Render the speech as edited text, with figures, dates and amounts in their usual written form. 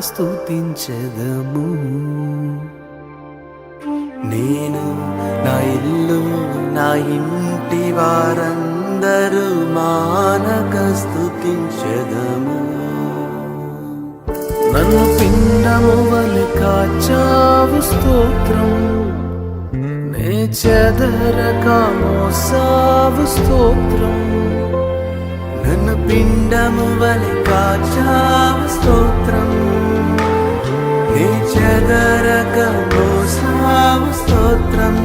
స్తుతించెదము. నేను నా ఇల్లు నా ఇంటి వారందరూ మానక స్తుతించెదము. నన్ను పిండము వలె కాచావు స్తోత్రం, నే చెదరక మోసావు స్తోత్రం. నన్ను పిండము వలె కాచావు స్తోత్రం, నే చెదరక మోసావు స్తోత్రం.